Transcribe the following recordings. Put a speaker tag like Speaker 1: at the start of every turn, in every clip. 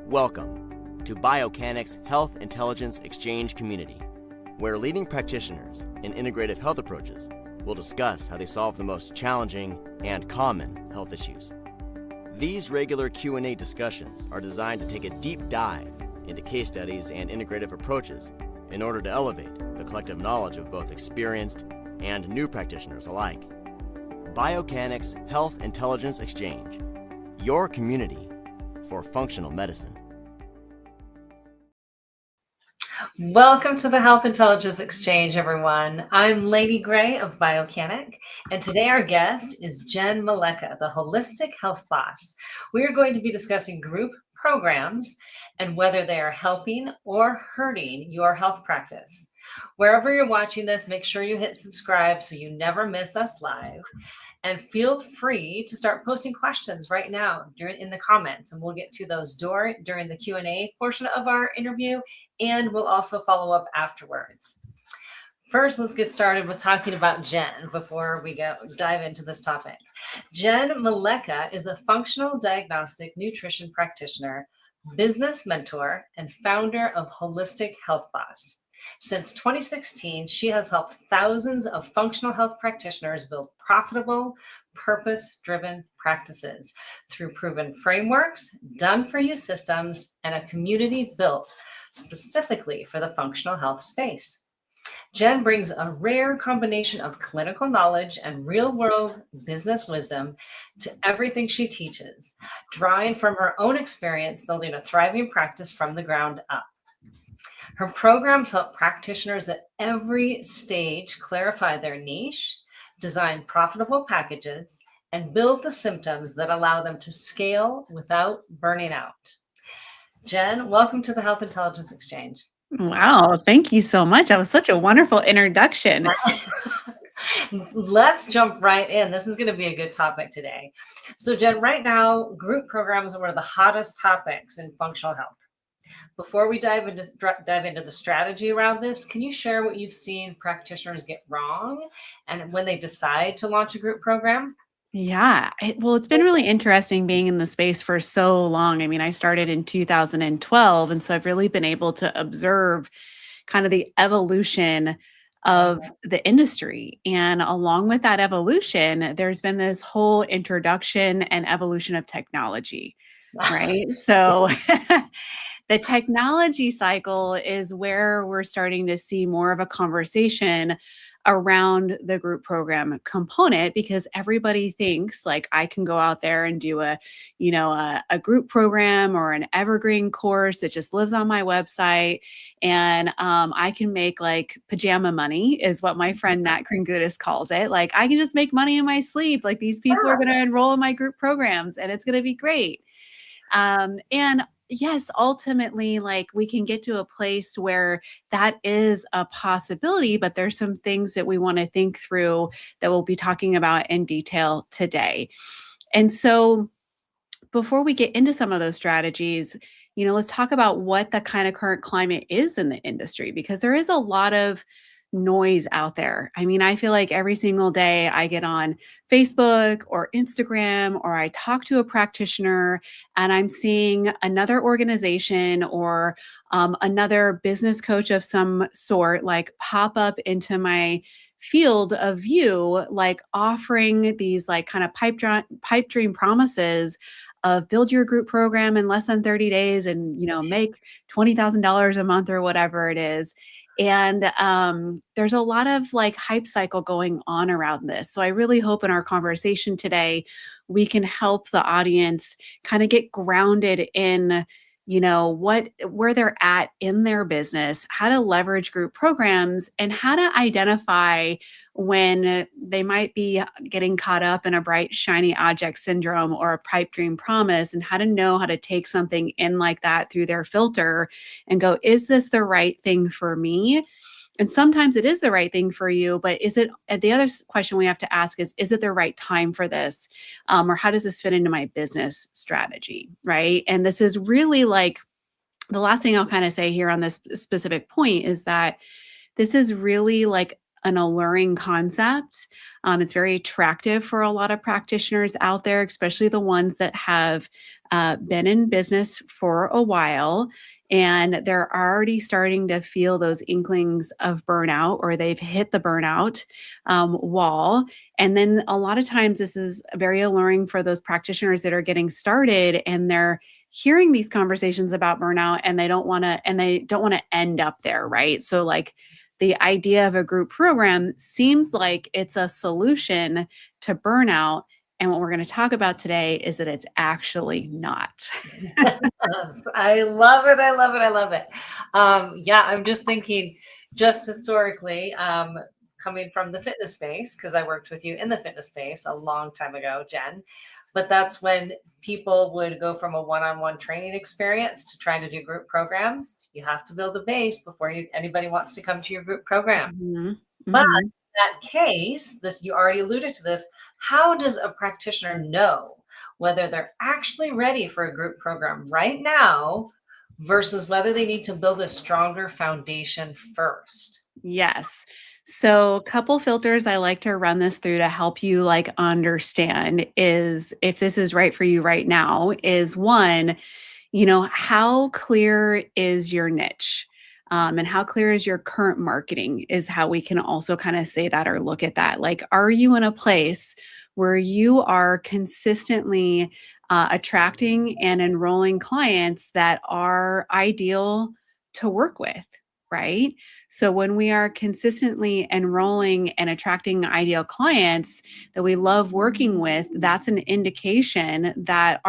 Speaker 1: Welcome to Biocanic's Health Intelligence Exchange community, where leading practitioners in integrative health approaches will discuss how they solve the most challenging and common health issues. These regular Q&A discussions are designed to take a deep dive into case studies and integrative approaches in order to elevate the collective knowledge of both experienced and new practitioners alike. Biocanic's Health Intelligence Exchange, your community for functional medicine.
Speaker 2: Welcome to the Health Intelligence Exchange, everyone. I'm Lady Gray of Biocanic, and today our guest is Jenn Malecha, the Wholistic Health Boss. We are going to be discussing group programs and whether they are helping or hurting your health practice. Wherever you're watching this, make sure you hit subscribe so you never miss us live. And feel free to start posting questions right now in the comments, and we'll get to those during the Q&A portion of our interview, and we'll also follow up afterwards. First, let's get started with talking about Jenn before we dive into this topic. Jenn Malecha is a functional diagnostic nutrition practitioner, business mentor, and founder of Wholistic Health Boss. Since 2016, she has helped thousands of functional health practitioners build profitable, purpose-driven practices through proven frameworks, done-for-you systems, and a community built specifically for the functional health space. Jenn brings a rare combination of clinical knowledge and real-world business wisdom to everything she teaches, drawing from her own experience building a thriving practice from the ground up. Her programs help practitioners at every stage clarify their niche, design profitable packages, and build the symptoms that allow them to scale without burning out. Jenn, welcome to the Health Intelligence Exchange.
Speaker 3: Wow, thank you so much. That was such a wonderful introduction.
Speaker 2: Let's jump right in. This is going to be a good topic today. So Jenn, right now, group programs are one of the hottest topics in functional health. Before we dive into the strategy around this, can you share what you've seen practitioners get wrong and when they decide to launch a group program?
Speaker 3: Yeah, well, it's been really interesting being in the space for so long. I mean, I started in 2012, and so I've really been able to observe kind of the evolution of the industry. And along with that evolution, there's been this whole introduction and evolution of technology, right? So the technology cycle is where we're starting to see more of a conversation around the group program component, because everybody thinks like I can go out there and do a group program or an evergreen course that just lives on my website, and I can make like pajama money, is what my friend Nat Kringoudis calls it. Like I can just make money in my sleep. Like these people are going to enroll in my group programs and it's going to be great. And yes, ultimately, like we can get to a place where that is a possibility, but there's some things that we want to think through that we'll be talking about in detail today. And so before we get into some of those strategies, let's talk about what the kind of current climate is in the industry, because there is a lot of noise out there. I mean, I feel like every single day I get on Facebook or Instagram, or I talk to a practitioner and I'm seeing another organization or another business coach of some sort like pop up into my field of view, like offering these like kind of pipe dream promises of build your group program in less than 30 days and, make $20,000 a month or whatever it is. And there's a lot of like hype cycle going on around this. So I really hope in our conversation today, we can help the audience kind of get grounded in, where they're at in their business, how to leverage group programs, and how to identify when they might be getting caught up in a bright, shiny object syndrome or a pipe dream promise, and how to know how to take something in like that through their filter and go, is this the right thing for me? And sometimes it is the right thing for you, but the other question we have to ask is it the right time for this? Or how does this fit into my business strategy, right? And this is really like, the last thing I'll kind of say here on this specific point is that this is really like an alluring concept. It's very attractive for a lot of practitioners out there, especially the ones that have been in business for a while and they're already starting to feel those inklings of burnout, or they've hit the burnout wall. And then a lot of times this is very alluring for those practitioners that are getting started and they're hearing these conversations about burnout and they don't want to end up there, right? So like the idea of a group program seems like it's a solution to burnout. And what we're going to talk about today is that it's actually not.
Speaker 2: Yes, I love it. I love it. I love it. Yeah, I'm just thinking, just historically, coming from the fitness space, because I worked with you in the fitness space a long time ago, Jen. But that's when people would go from a one-on-one training experience to trying to do group programs. You have to build a base before anybody wants to come to your group program.
Speaker 3: Mhm.
Speaker 2: But
Speaker 3: Mhm.
Speaker 2: in that case, this, you already alluded to this, how does a practitioner know whether they're actually ready for a group program right now versus whether they need to build a stronger foundation first?
Speaker 3: Yes. So, a couple filters I like to run this through to help you like understand is if this is right for you right now is one, how clear is your niche? And how clear is your current marketing is how we can also kind of say that or look at that. Like, are you in a place where you are consistently attracting and enrolling clients that are ideal to work with? Right. So when we are consistently enrolling and attracting ideal clients that we love working with, that's an indication that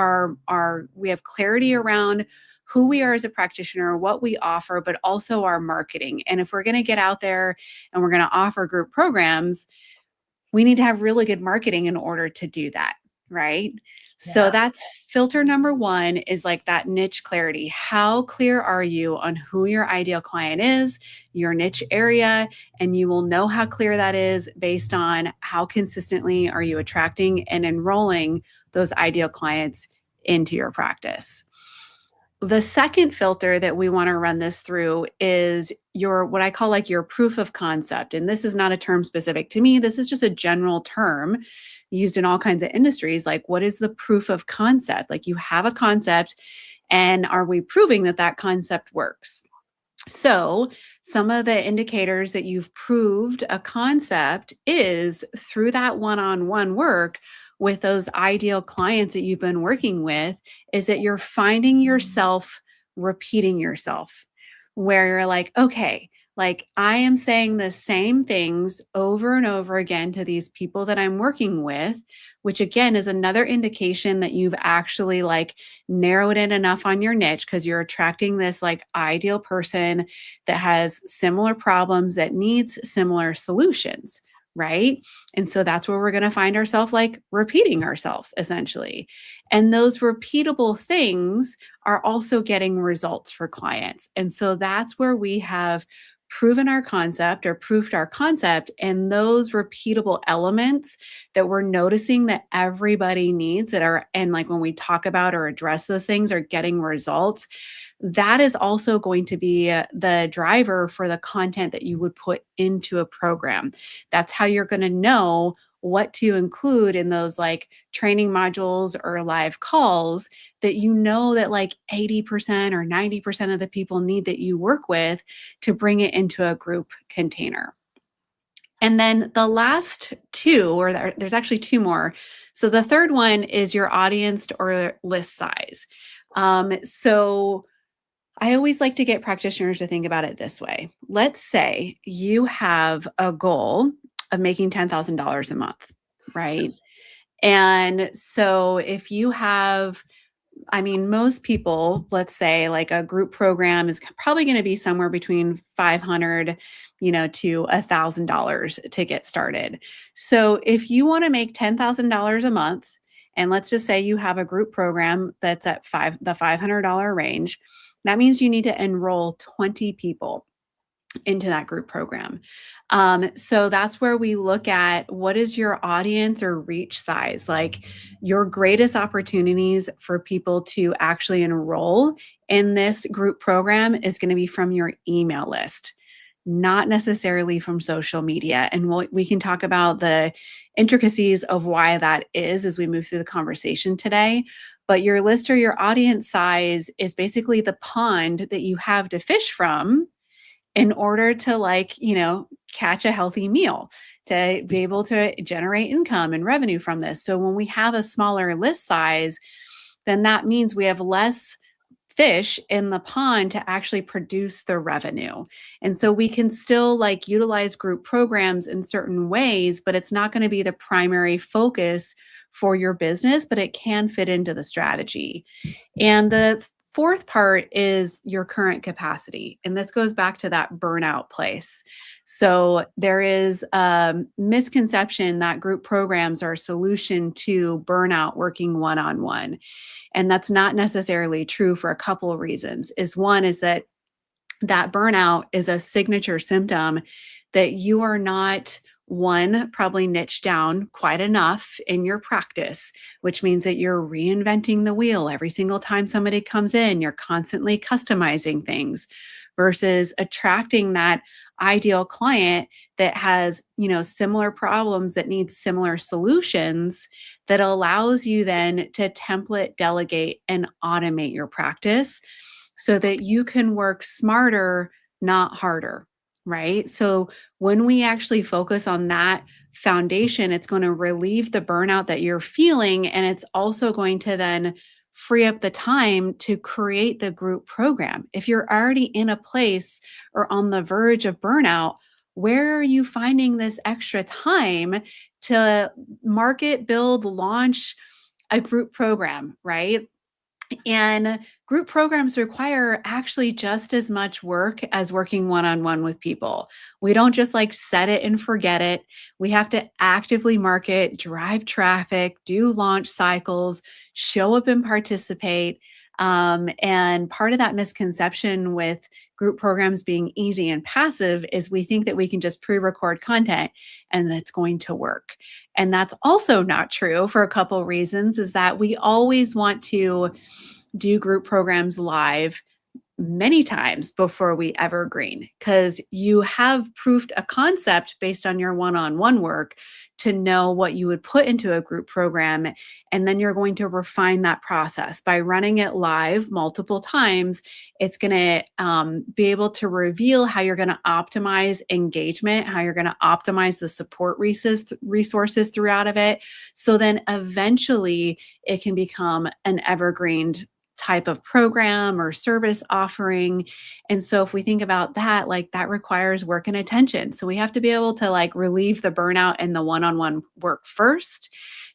Speaker 3: we have clarity around who we are as a practitioner, what we offer, but also our marketing. And if we're going to get out there and we're going to offer group programs, we need to have really good marketing in order to do that, right? So
Speaker 2: Yeah.
Speaker 3: that's filter number one is like that niche clarity. How clear are you on who your ideal client is, your niche area, and you will know how clear that is based on how consistently are you attracting and enrolling those ideal clients into your practice. The second filter that we want to run this through is your what I call like your proof of concept. And this is not a term specific to me. This is just a general term used in all kinds of industries. Like, what is the proof of concept? Like, you have a concept, and are we proving that that concept works? So, some of the indicators that you've proved a concept is through that one on one work with those ideal clients that you've been working with, is that you're finding yourself repeating yourself, where you're like, okay, like I am saying the same things over and over again to these people that I'm working with, which again is another indication that you've actually like narrowed in enough on your niche because you're attracting this like ideal person that has similar problems that needs similar solutions, right? And so that's where we're going to find ourselves like repeating ourselves essentially. And those repeatable things are also getting results for clients. And so that's where we have proven our concept or proved our concept, and those repeatable elements that we're noticing that everybody needs that are, and like when we talk about or address those things are getting results, that is also going to be the driver for the content that you would put into a program. That's how you're going to know what to include in those like training modules or live calls that you know that like 80% or 90% of the people need that you work with to bring it into a group container. And then the last two, or there's actually two more. So the third one is your audience or list size. So I always like to get practitioners to think about it this way. Let's say you have a goal of making $10,000 a month, right? And so if you have, I mean, most people, let's say like a group program is probably going to be somewhere between 500, to $1,000 to get started. So if you want to make $10,000 a month, and let's just say you have a group program that's at the $500 range, that means you need to enroll 20 people into that group program. So that's where we look at what is your audience or reach size, like your greatest opportunities for people to actually enroll in this group program is going to be from your email list, not necessarily from social media. And we can talk about the intricacies of why that is as we move through the conversation today. But your list or your audience size is basically the pond that you have to fish from in order to, like, catch a healthy meal, to be able to generate income and revenue from this. So when we have a smaller list size, then that means we have less fish in the pond to actually produce the revenue. And so we can still like utilize group programs in certain ways, but it's not going to be the primary focus for your business, but it can fit into the strategy. And the fourth part is your current capacity. And this goes back to that burnout place. So there is a misconception that group programs are a solution to burnout working one-on-one. And that's not necessarily true for a couple of reasons. One is that burnout is a signature symptom that you are not, one, probably niched down quite enough in your practice, which means that you're reinventing the wheel every single time somebody comes in. You're constantly customizing things versus attracting that ideal client that has, similar problems that need similar solutions, that allows you then to template, delegate, and automate your practice so that you can work smarter, not harder, right? So when we actually focus on that foundation, it's going to relieve the burnout that you're feeling. And it's also going to then free up the time to create the group program. If you're already in a place or on the verge of burnout, where are you finding this extra time to market, build, launch a group program, right? And group programs require actually just as much work as working one-on-one with people. We don't just like set it and forget it. We have to actively market, drive traffic, do launch cycles, show up and participate. And part of that misconception with group programs being easy and passive is we think that we can just pre-record content and that it's going to work. And that's also not true for a couple reasons, is that we always want to do group programs live many times before we evergreen, because you have proofed a concept based on your one-on-one work to know what you would put into a group program. And then you're going to refine that process by running it live multiple times. It's going to be able to reveal how you're going to optimize engagement, how you're going to optimize the support resources throughout of it. So then eventually it can become an evergreen type of program or service offering. And so if we think about that, like that requires work and attention. So we have to be able to like relieve the burnout and the one-on-one work first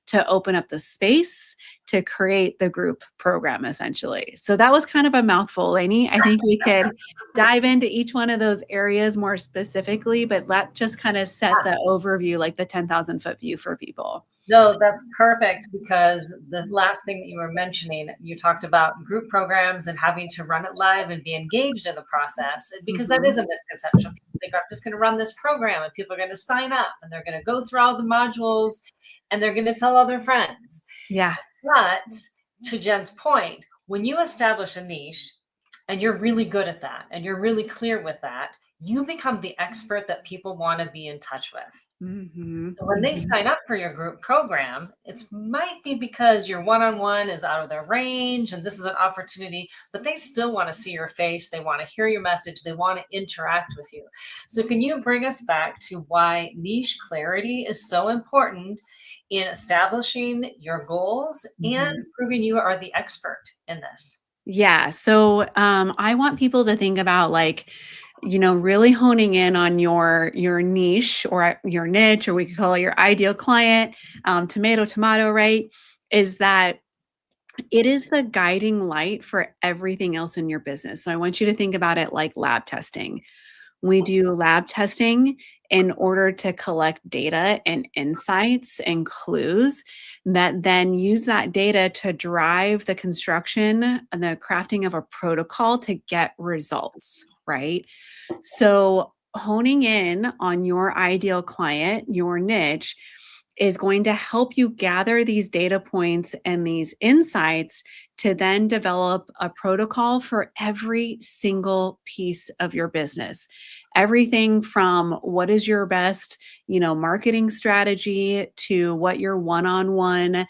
Speaker 3: to open up the space to create the group program essentially. So that was kind of a mouthful, Lainey. I think we could dive into each one of those areas more specifically, but that just kind of set the overview, like the 10,000 foot view for people.
Speaker 2: No, that's perfect, because the last thing that you were mentioning, you talked about group programs and having to run it live and be engaged in the process, because that is a misconception. People think, I'm just going to run this program and people are going to sign up and they're going to go through all the modules and they're going to tell all their friends.
Speaker 3: Yeah.
Speaker 2: But to Jen's point, when you establish a niche and you're really good at that and you're really clear with that, you become the expert that people want to be in touch with.
Speaker 3: Mm-hmm.
Speaker 2: So when they sign up for your group program, it might be because your one-on-one is out of their range and this is an opportunity, but they still want to see your face. They want to hear your message. They want to interact with you. So can you bring us back to why niche clarity is so important in establishing your goals and proving you are the expert in this?
Speaker 3: Yeah. So I want people to think about like, really honing in on your niche or your niche, or we could call it your ideal client, tomato, right? Is that it is the guiding light for everything else in your business. So I want you to think about it like lab testing. We do lab testing in order to collect data and insights and clues that then use that data to drive the construction and the crafting of a protocol to get results, right? So honing in on your ideal client, your niche, is going to help you gather these data points and these insights to then develop a protocol for every single piece of your business. Everything from what is your best, marketing strategy to what your one-on-one,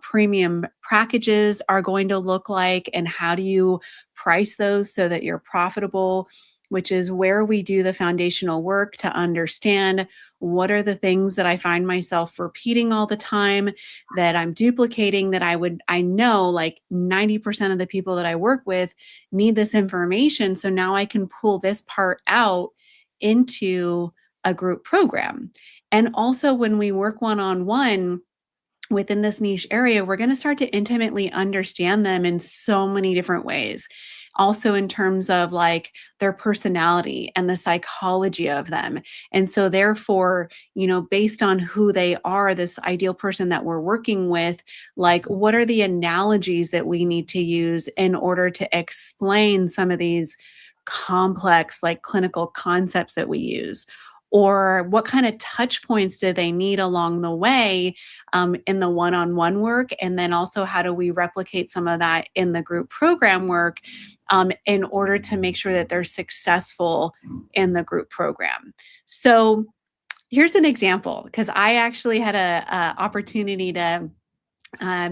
Speaker 3: premium packages are going to look like, and how do you price those so that you're profitable, which is where we do the foundational work to understand what are the things that I find myself repeating all the time, that I'm duplicating, that I know like 90% of the people that I work with need this information. So now I can pull this part out into a group program. And also when we work one-on-one within this niche area, we're going to start to intimately understand them in so many different ways. Also, in terms of like their personality and the psychology of them. And so, therefore, based on who they are, this ideal person that we're working with, like what are the analogies that we need to use in order to explain some of these complex, like clinical concepts that we use? Or what kind of touch points do they need along the way in the one-on-one work? And then also, how do we replicate some of that in the group program work in order to make sure that they're successful in the group program? So here's an example, because I actually had a opportunity to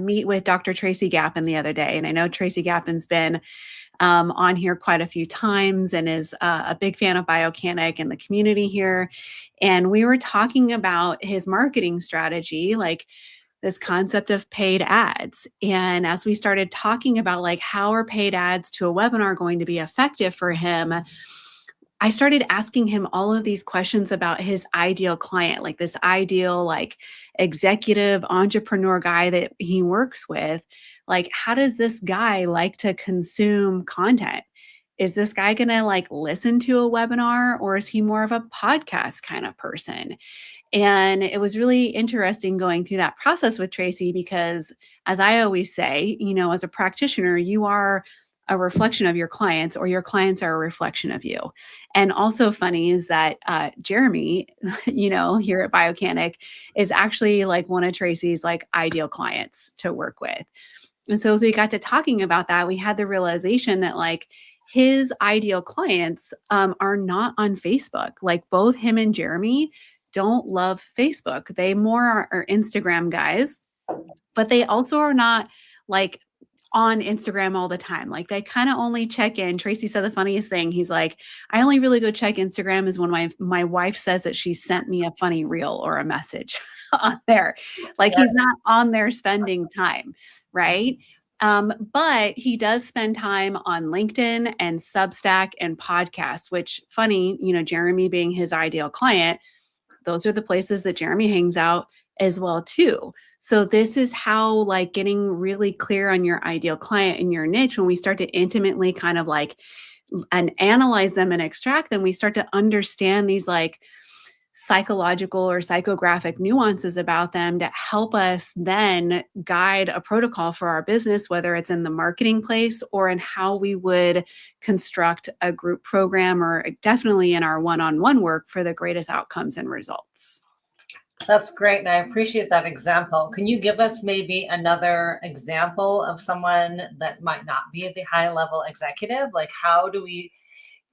Speaker 3: meet with Dr. Tracy Gappen the other day. And I know Tracy Gappen's been on here quite a few times and is a big fan of Biocanic and the community here. And we were talking about his marketing strategy, like this concept of paid ads. And as we started talking about like how are paid ads to a webinar going to be effective for him, I started asking him all of these questions about his ideal client, like this ideal, like executive entrepreneur guy that he works with. Like, how does this guy like to consume content? Is this guy going to like listen to a webinar, or is he more of a podcast kind of person? And it was really interesting going through that process with Tracy, because as I always say, as a practitioner, you are a reflection of your clients, or your clients are a reflection of you. And also funny is that Jeremy, here at Biocanic, is actually like one of Tracy's like ideal clients to work with. And so as we got to talking about that, we had the realization that like his ideal clients are not on Facebook. Like both him and Jeremy don't love Facebook. They more are Instagram guys, but they also are not like on Instagram all the time. Like they kind of only check in. Tracy said the funniest thing. He's like, I only really go check Instagram is when my wife says that she sent me a funny reel or a message on there. Like he's not on there spending time, right? But he does spend time on LinkedIn and Substack and podcasts, which funny, Jeremy being his ideal client, those are the places that Jeremy hangs out as well too. So this is how like getting really clear on your ideal client and your niche, when we start to intimately kind of like and analyze them and extract them, we start to understand these like psychological or psychographic nuances about them to help us then guide a protocol for our business, whether it's in the marketing place or in how we would construct a group program, or definitely in our one-on-one work for the greatest outcomes and results.
Speaker 2: That's great. And I appreciate that example. Can you give us maybe another example of someone that might not be the high level executive? Like how do we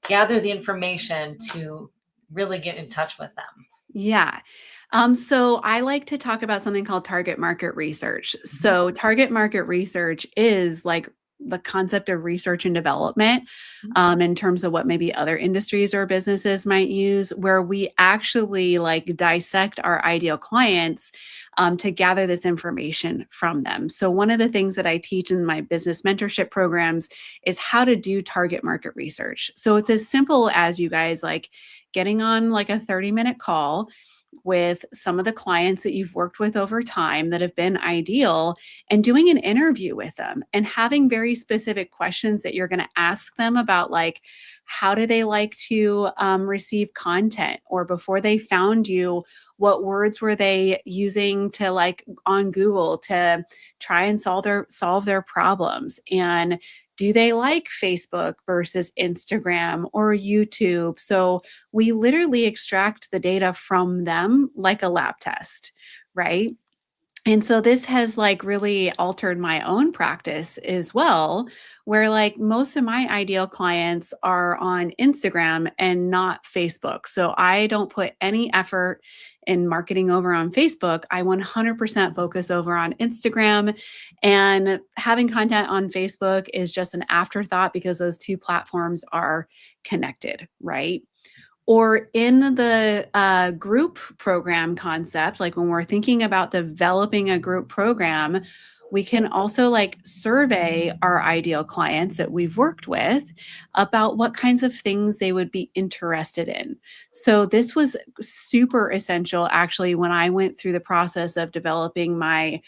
Speaker 2: gather the information to really get in touch with them?
Speaker 3: Yeah. So I like to talk about something called target market research. So target market research is like the concept of research and development in terms of what maybe other industries or businesses might use, where we actually like dissect our ideal clients to gather this information from them. So one of the things that I teach in my business mentorship programs is how to do target market research. So it's as simple as you guys like getting on like a 30-minute call with some of the clients that you've worked with over time that have been ideal, and doing an interview with them and having very specific questions that you're going to ask them about, like, how do they like to receive content? Or before they found you, what words were they using to like on Google to try and solve their problems? And do they like Facebook versus Instagram or YouTube? So we literally extract the data from them like a lab test, right? And so this has like really altered my own practice as well, where like most of my ideal clients are on Instagram and not Facebook. So I don't put any effort in marketing over on Facebook. I 100% focus over on Instagram, and having content on Facebook is just an afterthought because those two platforms are connected, right? Or in the group program concept, like when we're thinking about developing a group program, we can also like survey our ideal clients that we've worked with about what kinds of things they would be interested in. So this was super essential actually when I went through the process of developing my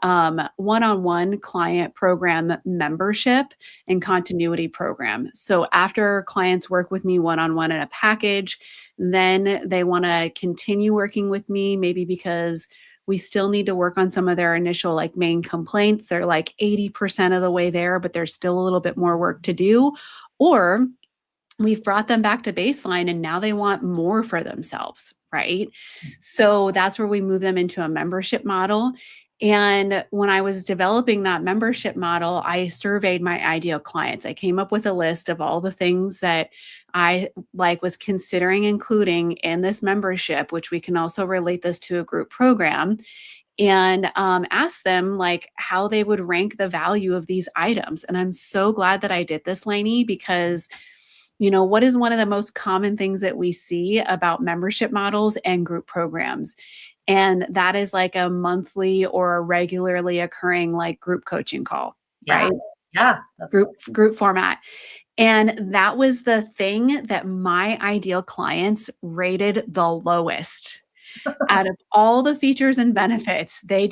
Speaker 3: one-on-one client program membership and continuity program. So after clients work with me one-on-one in a package, then they want to continue working with me, maybe because we still need to work on some of their initial like main complaints. They're like 80% of the way there, but there's still a little bit more work to do. Or we've brought them back to baseline and now they want more for themselves, right? So that's where we move them into a membership model. And when I was developing that membership model, I surveyed my ideal clients. I came up with a list of all the things that I like was considering including in this membership, which we can also relate this to a group program, and ask them like how they would rank the value of these items. And I'm so glad that I did this, Lainey, because what is one of the most common things that we see about membership models and group programs? And that is like a monthly or a regularly occurring like group coaching call, right?
Speaker 2: Yeah.
Speaker 3: Group format. And that was the thing that my ideal clients rated the lowest. Out of all the features and benefits, they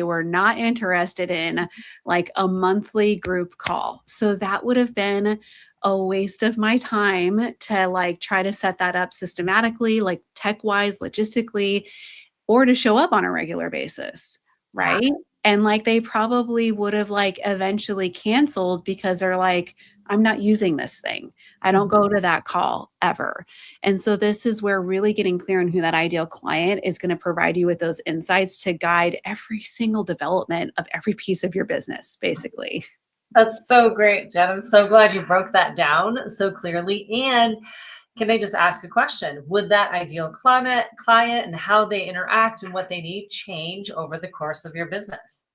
Speaker 3: were not interested in like a monthly group call. So that would have been a waste of my time to like try to set that up systematically, like tech wise, logistically, or to show up on a regular basis. Right. Yeah. And like they probably would have like eventually canceled because they're like, I'm not using this thing. I don't go to that call ever. And so this is where really getting clear on who that ideal client is going to provide you with those insights to guide every single development of every piece of your business, basically.
Speaker 2: That's so great, Jen. I'm so glad you broke that down so clearly. And can I just ask a question? Would that ideal client and how they interact and what they need change over the course of your business?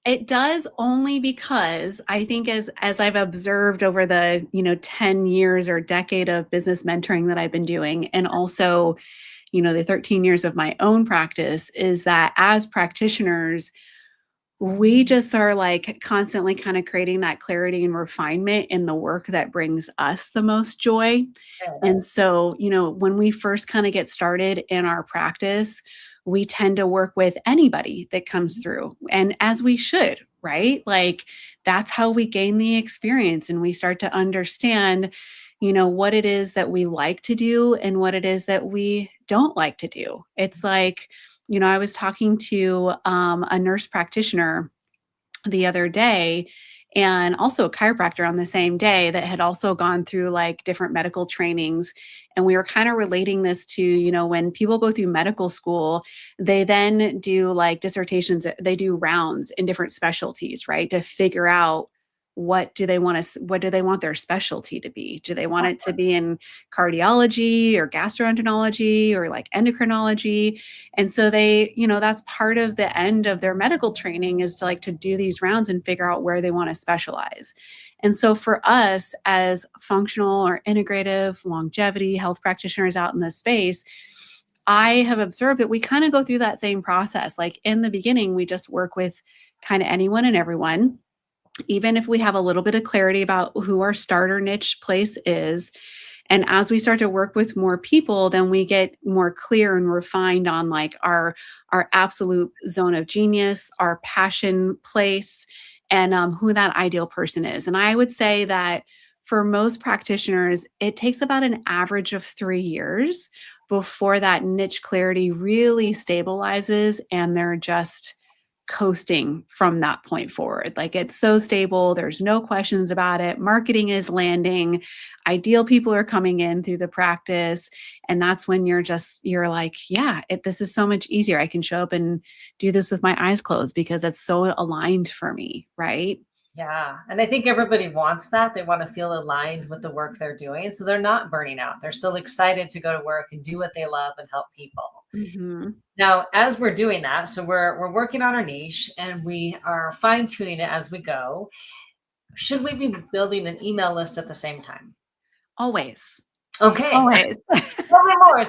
Speaker 3: It does, only because I think as I've observed over the 10 years or decade of business mentoring that I've been doing, and also the 13 years of my own practice, is that as practitioners, we just are like constantly kind of creating that clarity and refinement in the work that brings us the most joy. And so, when we first kind of get started in our practice, we tend to work with anybody that comes through, and as we should, right? Like that's how we gain the experience and we start to understand, what it is that we like to do and what it is that we don't like to do. It's like, I was talking to a nurse practitioner the other day, and also a chiropractor on the same day that had also gone through like different medical trainings. And we were kind of relating this to, when people go through medical school, they then do like dissertations, they do rounds in different specialties, right? To figure out what do they want their specialty to be? Do they want it to be in cardiology or gastroenterology or like endocrinology? And so they, that's part of the end of their medical training, is to do these rounds and figure out where they want to specialize. And so for us as functional or integrative longevity health practitioners out in this space, I have observed that we kind of go through that same process. Like in the beginning, we just work with kind of anyone and everyone, even if we have a little bit of clarity about who our starter niche place is. And as we start to work with more people, then we get more clear and refined on like our absolute zone of genius, our passion place, and who that ideal person is. And I would say that for most practitioners, it takes about an average of 3 years before that niche clarity really stabilizes and they're just coasting from that point forward. Like it's so stable. There's no questions about it. Marketing is landing. Ideal people are coming in through the practice. And that's when you're like, yeah, this is so much easier. I can show up and do this with my eyes closed because it's so aligned for me. Right.
Speaker 2: Yeah. And I think everybody wants that. They want to feel aligned with the work they're doing. So they're not burning out. They're still excited to go to work and do what they love and help people.
Speaker 3: Mm-hmm.
Speaker 2: Now, as we're doing that, so we're working on our niche and we are fine tuning it as we go. Should we be building an email list at the same time?
Speaker 3: Always.
Speaker 2: Okay.
Speaker 3: Always.
Speaker 2: Tell me more.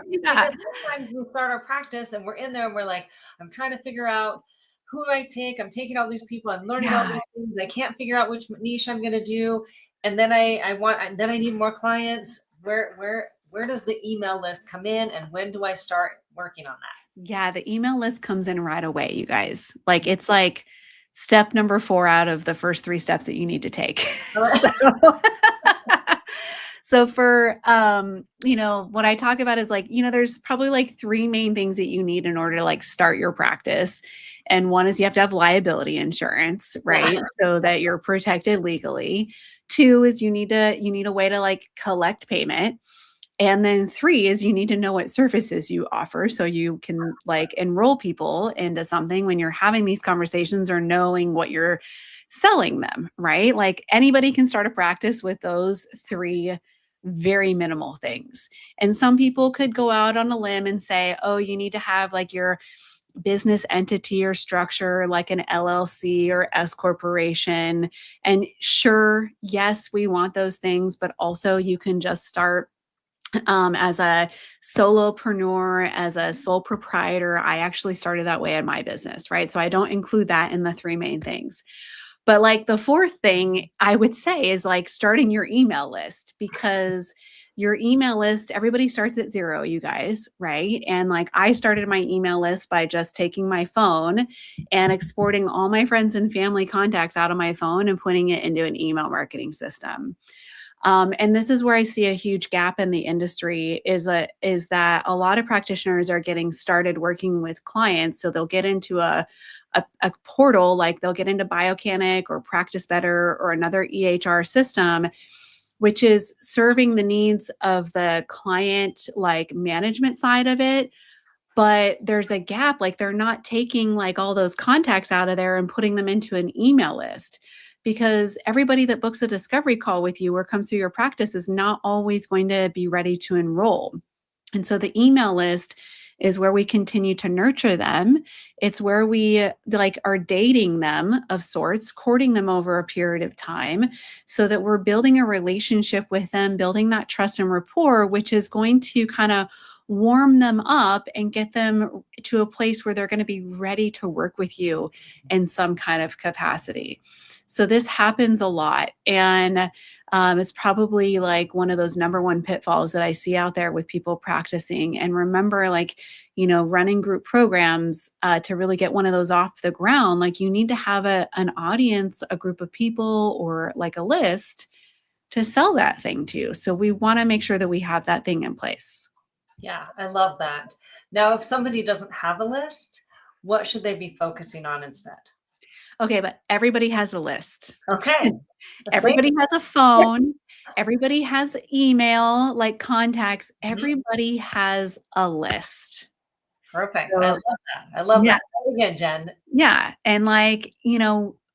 Speaker 3: Yeah.
Speaker 2: Because sometimes we start our practice and we're in there and we're like, I'm trying to figure out who do I take? I'm taking all these people. I'm learning all these things. I can't figure out which niche I'm going to do. And then I need more clients. Where does the email list come in and when do I start working on that?
Speaker 3: Yeah, the email list comes in right away, you guys. Like it's like step number 4 out of the first 3 steps that you need to take. So for, what I talk about is like, there's probably like 3 main things that you need in order to like start your practice. And one is you have to have liability insurance, right?
Speaker 2: Yeah.
Speaker 3: So that you're protected legally. 2 is you need a way to like collect payment. And then 3 is you need to know what services you offer so you can like enroll people into something when you're having these conversations or knowing what you're selling them, right? Like anybody can start a practice with those 3 very minimal things. And some people could go out on a limb and say, oh, you need to have like your business entity or structure like an LLC or S corporation. And sure, yes, we want those things, but also you can just start as a solopreneur, as a sole proprietor. I actually started that way in my business, right? So I don't include that in the 3 main things. But like the 4th thing I would say is like starting your email list, because your email list, everybody starts at 0, you guys, right? And like I started my email list by just taking my phone and exporting all my friends and family contacts out of my phone and putting it into an email marketing system. And this is where I see a huge gap in the industry is that a lot of practitioners are getting started working with clients. So they'll get into a portal, like they'll get into Biocanic or Practice Better or another EHR system, which is serving the needs of the client, like management side of it. But there's a gap, like they're not taking like all those contacts out of there and putting them into an email list. Because everybody that books a discovery call with you or comes through your practice is not always going to be ready to enroll. And so the email list is where we continue to nurture them. It's where we like are dating them of sorts, courting them over a period of time so that we're building a relationship with them, building that trust and rapport, which is going to kind of warm them up and get them to a place where they're going to be ready to work with you in some kind of capacity. So this happens a lot. And it's probably like one of those number 1 pitfalls that I see out there with people practicing. And remember, like, running group programs to really get one of those off the ground, like you need to have an audience, a group of people, or like a list to sell that thing to. So we want to make sure that we have that thing in place.
Speaker 2: Yeah, I love that. Now, if somebody doesn't have a list, what should they be focusing on instead?
Speaker 3: Okay, but everybody has a list.
Speaker 2: Okay.
Speaker 3: Everybody has a phone. Everybody has email, like contacts.
Speaker 2: Mhm.
Speaker 3: Everybody has a list.
Speaker 2: Perfect.
Speaker 3: So,
Speaker 2: I love that. I love that. Say it again, Jen.
Speaker 3: Yeah. And like,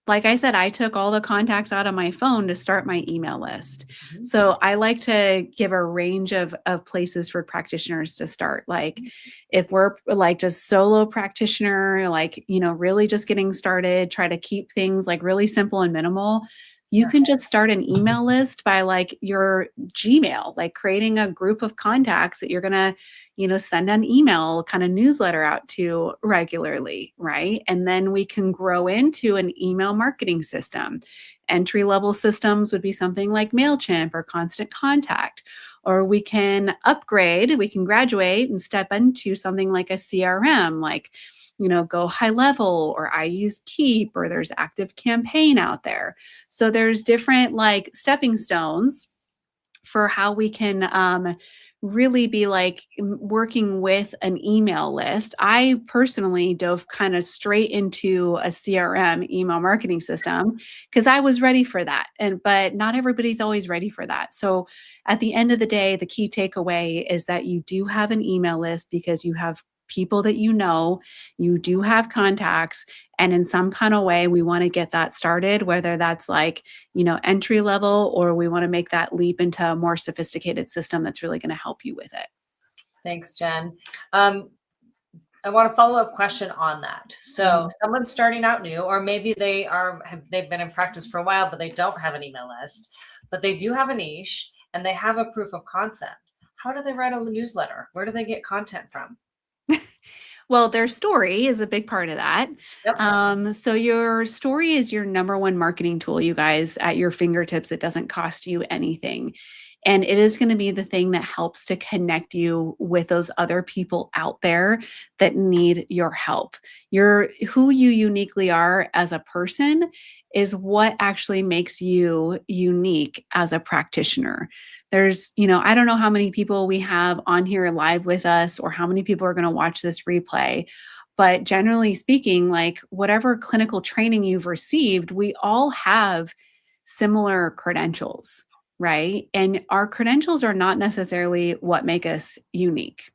Speaker 3: like I said, I took all the contacts out of my phone to start my email list.
Speaker 2: Mhm.
Speaker 3: So I like to give a range of places for practitioners to start. Like if we're like just solo practitioner, like, really just getting started, try to keep things like really simple and minimal. You can just start an email list by like your Gmail, like creating a group of contacts that you're going to, send an email kind of newsletter out to regularly, right? And then we can grow into an email marketing system. Entry-level systems would be something like MailChimp or Constant Contact, or we can upgrade, we can graduate and step into something like a CRM, like Go High Level, or I use Keep, or there's Active Campaign out there. So there's different like stepping stones for how we can really be like working with an email list. I personally dove kind of straight into a CRM email marketing system because I was ready for that. But not everybody's always ready for that. So at the end of the day, the key takeaway is that you do have an email list because you have people that you do have contacts, and in some kind of way we want to get that started, whether that's like, entry level, or we want to make that leap into a more sophisticated system that's really going to help you with it.
Speaker 2: Thanks, Jen. I want a follow-up question on that. So someone's starting out new, or maybe they've been in practice for a while, but they don't have an email list, but they do have a niche and they have a proof of concept. How do they write a newsletter? Where do they get content from?
Speaker 3: Well, their story is a big part of that.
Speaker 2: Yep.
Speaker 3: So your story is your number one marketing tool, you guys, at your fingertips. It doesn't cost you anything. And it is going to be the thing that helps to connect you with those other people out there that need your help. Who you uniquely are as a person is what actually makes you unique as a practitioner. There's, I don't know how many people we have on here live with us or how many people are going to watch this replay. But generally speaking, like whatever clinical training you've received, we all have similar credentials, right? And our credentials are not necessarily what make us unique.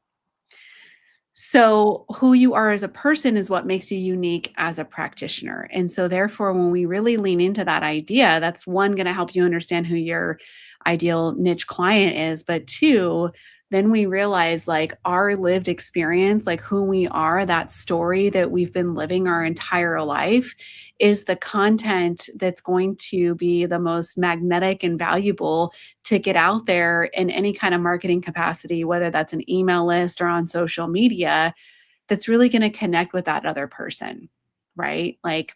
Speaker 3: So who you are as a person is what makes you unique as a practitioner. And so therefore, when we really lean into that idea, that's one, going to help you understand who your ideal niche client is. But two, then we realize like our lived experience, like who we are, that story that we've been living our entire life is the content that's going to be the most magnetic and valuable to get out there in any kind of marketing capacity, whether that's an email list or on social media, that's really going to connect with that other person, right? Like,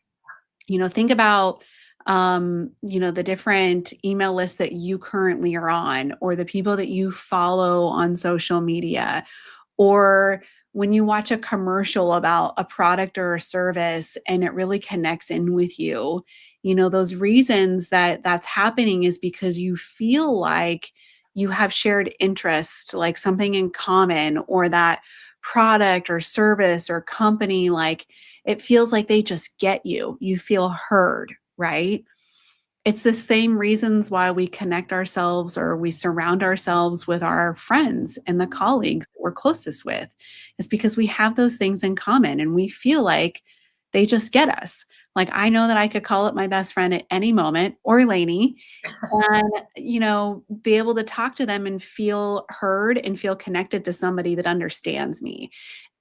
Speaker 3: think about, the different email lists that you currently are on, or the people that you follow on social media, or when you watch a commercial about a product or a service and it really connects in with you, those reasons that that's happening is because you feel like you have shared interest, like something in common, or that product or service or company, like it feels like they just get you. You feel heard, right? It's the same reasons why we connect ourselves or we surround ourselves with our friends and the colleagues that we're closest with. It's because we have those things in common and we feel like they just get us. Like I know that I could call up my best friend at any moment, or Lainey, and be able to talk to them and feel heard and feel connected to somebody that understands me.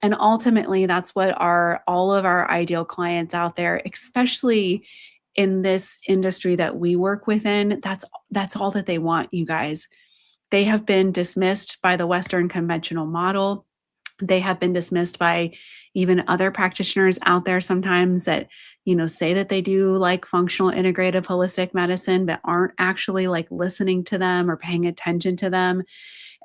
Speaker 3: And ultimately, that's what all of our ideal clients out there, especially in this industry that we work within, that's all that they want, you guys. They have been dismissed by the Western conventional model. They have been dismissed by even other practitioners out there sometimes that, say that they do like functional, integrative, holistic medicine, but aren't actually like listening to them or paying attention to them.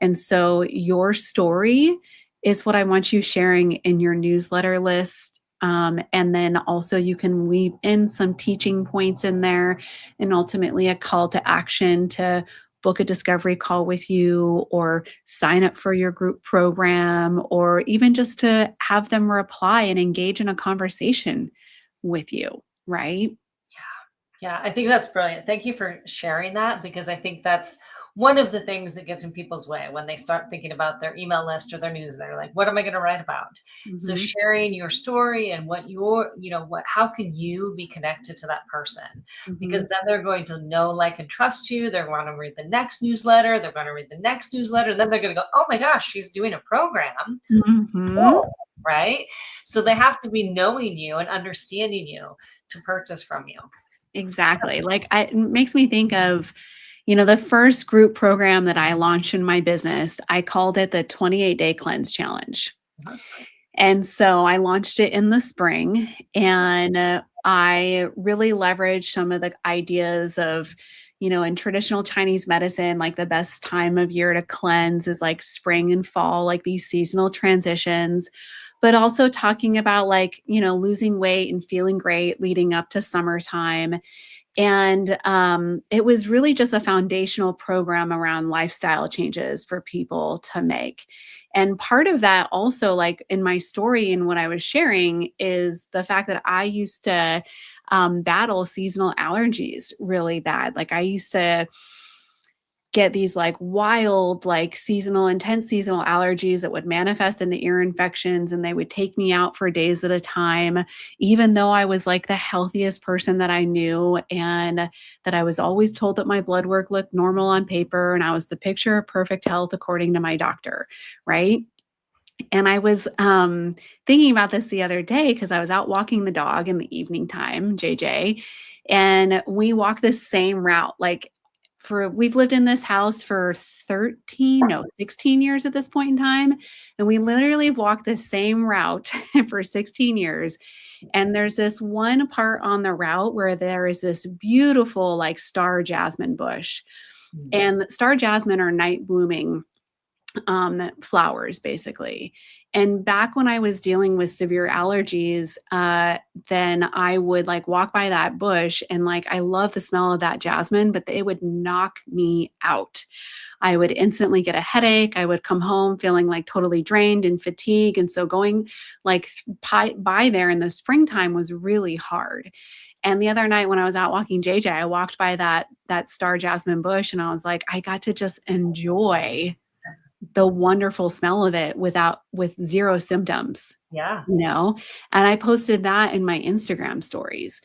Speaker 3: And so your story is what I want you sharing in your newsletter list. And then also you can weave in some teaching points in there and ultimately a call to action to book a discovery call with you or sign up for your group program, or even just to have them reply and engage in a conversation with you, right?
Speaker 2: Yeah, I think that's brilliant. Thank you for sharing that, because I think that's one of the things that gets in people's way when they start thinking about their email list or their newsletter. Like, what am I going to write about? So
Speaker 3: Mm-hmm.
Speaker 2: sharing your story and how can you be connected to that person? Because then they're going to know, like, and trust you. They're going to read the next newsletter. They're going to read the next newsletter. And then they're going to go, oh my gosh, she's doing a program.
Speaker 3: Mm-hmm.
Speaker 2: Right? So they have to be knowing you and understanding you to purchase from you.
Speaker 3: Exactly. Like it makes me think of, the first group program that I launched in my business, I called it the 28-day cleanse challenge. And so I launched it in the spring, and I really leveraged some of the ideas of, in traditional Chinese medicine, like the best time of year to cleanse is like spring and fall, like these seasonal transitions, but also talking about like, losing weight and feeling great leading up to summertime. And it was really just a foundational program around lifestyle changes for people to make. And part of that also, like in my story and what I was sharing, is the fact that I used to battle seasonal allergies really bad. Like I used to get these like wild, like intense seasonal allergies that would manifest into ear infections, and they would take me out for days at a time, even though I was like the healthiest person that I knew, and that I was always told that my blood work looked normal on paper and I was the picture of perfect health according to my doctor, right? And I was thinking about this the other day because I was out walking the dog in the evening time, JJ, and we walk the same route. Like we've lived in this house for 16 years at this point in time. And we literally have walked the same route for 16 years. And there's this one part on the route where there is this beautiful like star jasmine bush. And star jasmine are night blooming flowers basically. And back when I was dealing with severe allergies, then I would like walk by that bush and like, I love the smell of that jasmine, but it would knock me out. I would instantly get a headache. I would come home feeling like totally drained and fatigued. And so going like by there in the springtime was really hard. And the other night when I was out walking JJ, I walked by that star jasmine bush and I was like, I got to just enjoy the wonderful smell of it with zero symptoms.
Speaker 2: Yeah.
Speaker 3: And I posted that in my Instagram stories.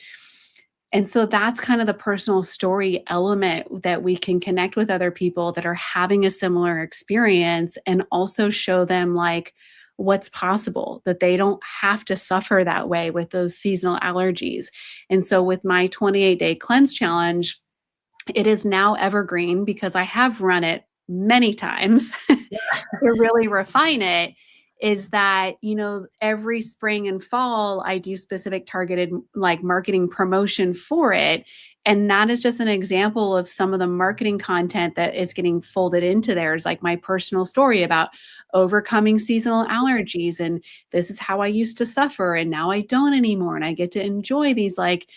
Speaker 3: And so that's kind of the personal story element that we can connect with other people that are having a similar experience and also show them like what's possible, that they don't have to suffer that way with those seasonal allergies. And so with my 28-day cleanse challenge, it is now evergreen because I have run it many times to really refine it, is that, every spring and fall, I do specific targeted like marketing promotion for it. And that is just an example of some of the marketing content that is getting folded into there. Is like my personal story about overcoming seasonal allergies. And this is how I used to suffer. And now I don't anymore. And I get to enjoy these like,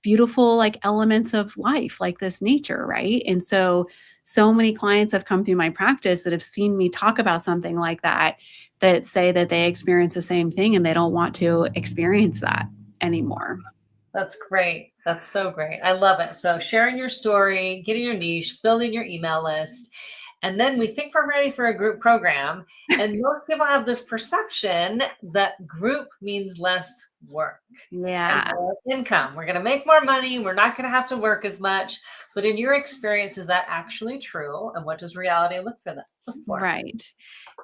Speaker 3: beautiful like elements of life, like this nature. Right. And so many clients have come through my practice that have seen me talk about something like that say that they experience the same thing and they don't want to experience that anymore.
Speaker 2: That's great. That's so great. I love it. So sharing your story, getting your niche, building your email list. And then we think we're ready for a group program. And most people have this perception that group means less work.
Speaker 3: Yeah.
Speaker 2: And more income. We're going to make more money. We're not going to have to work as much. But in your experience, is that actually true? And what does reality look for?
Speaker 3: Right.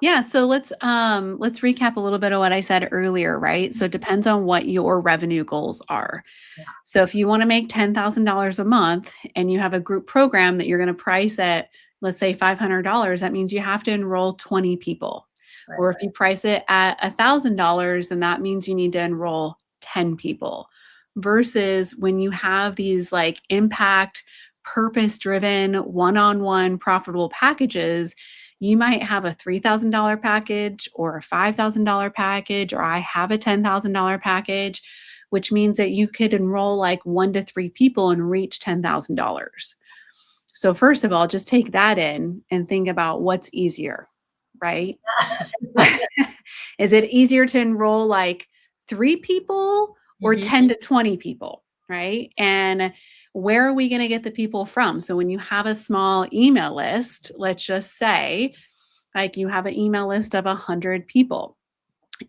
Speaker 3: Yeah. So let's recap a little bit of what I said earlier, right? So it depends on what your revenue goals are.
Speaker 2: Yeah.
Speaker 3: So if you want to make $10,000 a month and you have a group program that you're going to price at, let's say $500, that means you have to enroll 20 people.
Speaker 2: Right.
Speaker 3: Or if you price it at $1,000, then that means you need to enroll 10 people. Versus when you have these like impact, purpose-driven, one-on-one profitable packages, you might have a $3,000 package or a $5,000 package, or I have a $10,000 package, which means that you could enroll like 1 to 3 people and reach $10,000. So first of all, just take that in and think about what's easier, right? Is it easier to enroll like 3 people or 10 to 20 people, right? And where are we going to get the people from? So when you have a small email list, let's just say like you have an email list of 100 people,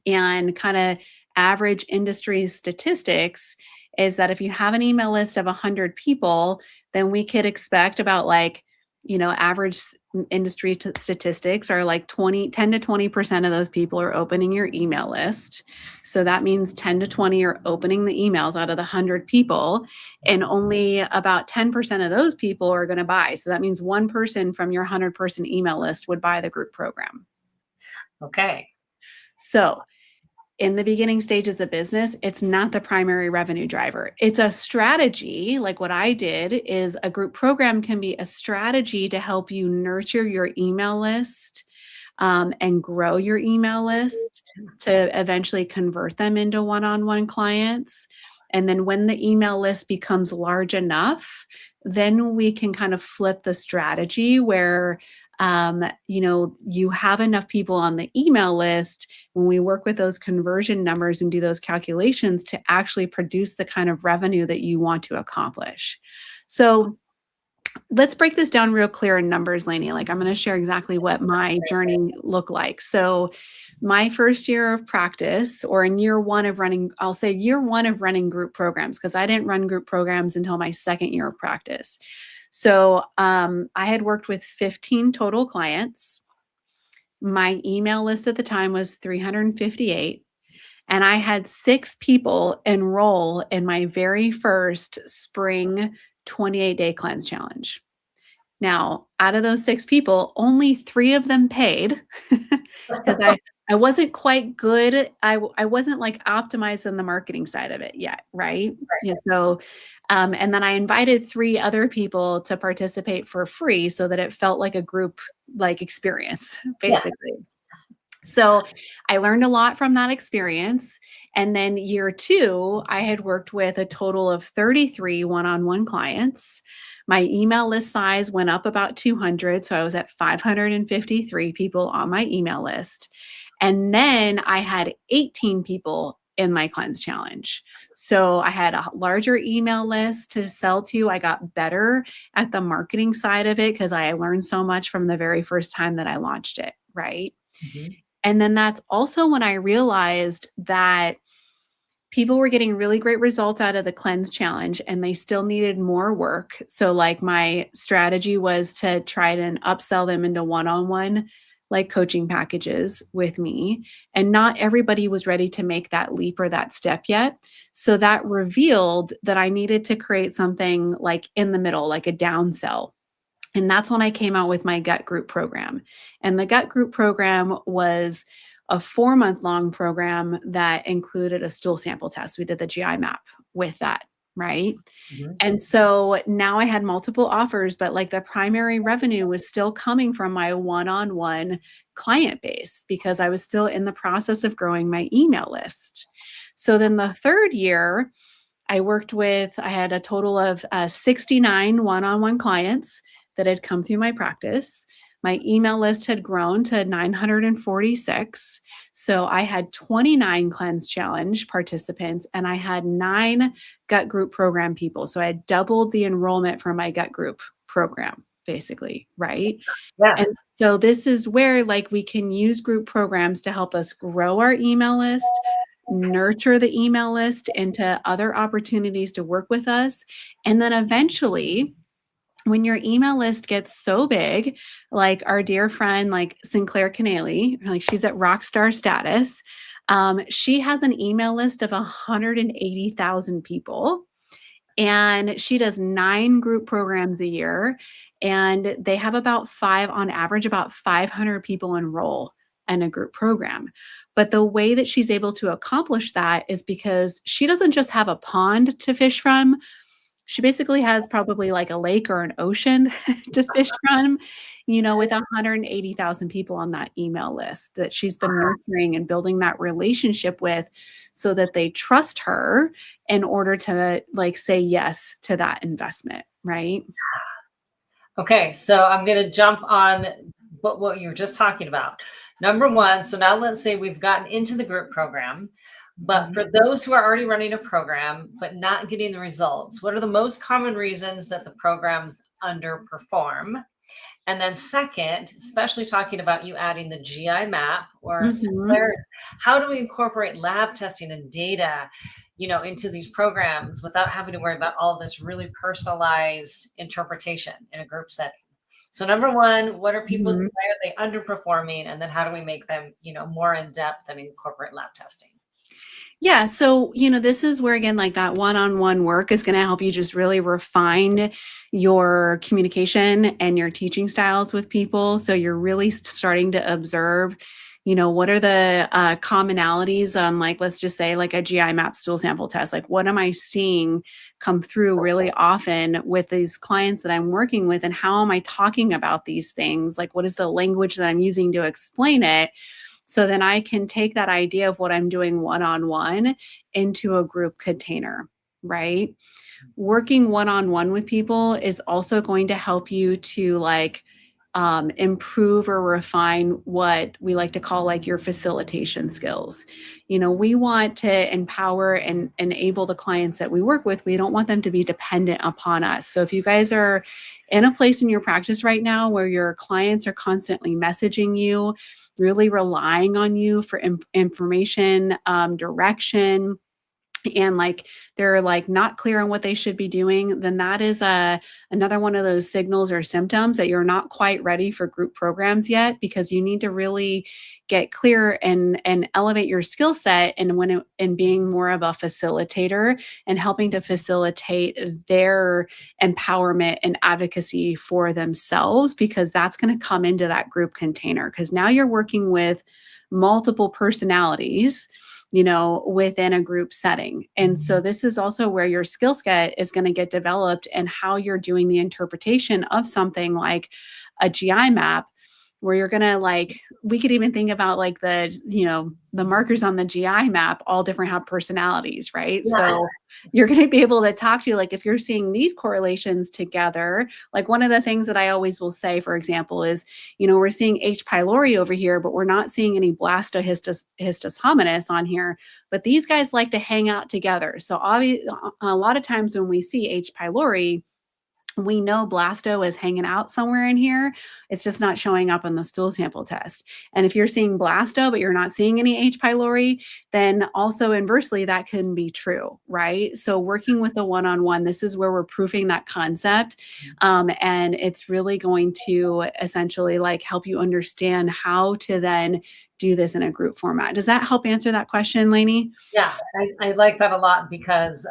Speaker 3: and kind of average industry statistics is that if you have an email list of 100 people, then we could expect about like, average industry statistics are like 10 to 20% of those people are opening your email list. So that means 10 to 20 are opening the emails out of the 100 people, and only about 10% of those people are going to buy. So that means one person from your 100-person email list would buy the group program.
Speaker 2: Okay.
Speaker 3: So in the beginning stages of business, it's not the primary revenue driver. It's a strategy. Like what I did is a group program can be a strategy to help you nurture your email list and grow your email list to eventually convert them into one-on-one clients. And then when the email list becomes large enough, then we can kind of flip the strategy where, you have enough people on the email list when we work with those conversion numbers and do those calculations to actually produce the kind of revenue that you want to accomplish. So let's break this down real clear in numbers, Lainey. Like I'm going to share exactly what my journey looked like. So my first year of practice, or in year one of running, I'll say year one of running group programs, because I didn't run group programs until my second year of practice. So I had worked with 15 total clients. My email list at the time was 358. And I had 6 people enroll in my very first spring 28-day cleanse challenge. Now, out of those 6 people, only 3 of them paid because I wasn't quite good. I wasn't like optimized on the marketing side of it yet, right? Yeah. So, and then I invited 3 other people to participate for free so that it felt like a group like experience, basically. Yeah. So I learned a lot from that experience. And then year 2, I had worked with a total of 33 one-on-one clients. My email list size went up about 200. So I was at 553 people on my email list. And then I had 18 people in my cleanse challenge. So I had a larger email list to sell to. I got better at the marketing side of it because I learned so much from the very first time that I launched it, right? Mm-hmm. And then that's also when I realized that people were getting really great results out of the cleanse challenge and they still needed more work. So like my strategy was to try to upsell them into one-on-one like coaching packages with me. And not everybody was ready to make that leap or that step yet. So that revealed that I needed to create something like in the middle, like a downsell. And that's when I came out with my gut group program. And the gut group program was a 4-month-long program that included a stool sample test. We did the GI map with that, right? Mm-hmm. And so now I had multiple offers, but like the primary revenue was still coming from my one-on-one client base because I was still in the process of growing my email list. So then the third year, I had a total of 69 one-on-one clients that had come through my practice. My email list had grown to 946. So I had 29 cleanse challenge participants and I had 9 gut group program people. So I had doubled the enrollment for my gut group program, basically, right? Yeah. And so this is where like we can use group programs to help us grow our email list, nurture the email list into other opportunities to work with us. And then eventually, when your email list gets so big, like our dear friend, like Sinclair Canale, like she's at rock star status. She has an email list of 180,000 people. And she does 9 group programs a year. And they have on average, about 500 people enroll in a group program. But the way that she's able to accomplish that is because she doesn't just have a pond to fish from. She basically has probably like a lake or an ocean to fish from, with 180,000 people on that email list that she's been nurturing and building that relationship with so that they trust her in order to like say yes to that investment, right?
Speaker 2: Okay, so I'm going to jump on what you were just talking about. Number 1, so now let's say we've gotten into the group program. But for those who are already running a program, but not getting the results, what are the most common reasons that the programs underperform? And then second, especially talking about you adding the GI map or how do we incorporate lab testing and data, into these programs without having to worry about all this really personalized interpretation in a group setting? So number 1, what are people, why are they underperforming? And then how do we make them, more in depth and incorporate lab testing?
Speaker 3: Yeah. So, this is where, again, like that one-on-one work is going to help you just really refine your communication and your teaching styles with people. So you're really starting to observe, what are the commonalities on like, let's just say like a GI map stool sample test. Like, what am I seeing come through really often with these clients that I'm working with? And how am I talking about these things? Like, what is the language that I'm using to explain it? So then I can take that idea of what I'm doing one-on-one into a group container. right? Working one-on-one with people is also going to help you to like improve or refine what we like to call like your facilitation skills. You know, we want to empower and enable the clients that we work with. We don't want them to be dependent upon us. So if you guys are in a place in your practice right now where your clients are constantly messaging you, really relying on you for information, direction, and like they're like not clear on what they should be doing, then that is another one of those signals or symptoms that you're not quite ready for group programs yet, because you need to really get clear and elevate your skill set and being more of a facilitator and helping to facilitate their empowerment and advocacy for themselves, because that's going to come into that group container, because now you're working with multiple personalities, you know, within a group setting. And so this is also where your skill set is going to get developed, and how you're doing the interpretation of something like a GI map, where you're going to like, we could even think about like the, you know, the markers on the GI map, all different have personalities, right?
Speaker 2: Yeah.
Speaker 3: So you're going to be able to talk to, like, if you're seeing these correlations together, like one of the things that I always will say, for example, is, you know, we're seeing H. pylori over here, but we're not seeing any blastohystis hominis on here, but these guys like to hang out together. So obviously, a lot of times when we see H. pylori, we know blasto is hanging out somewhere in here. It's just not showing up on the stool sample test. And if you're seeing blasto, but you're not seeing any H. pylori, then also inversely, that can be true, right? So working with the one-on-one, this is where we're proving that concept. And it's really going to essentially like help you understand how to then do this in a group format. Does that help answer that question, Lainey?
Speaker 2: Yeah, I like that a lot, because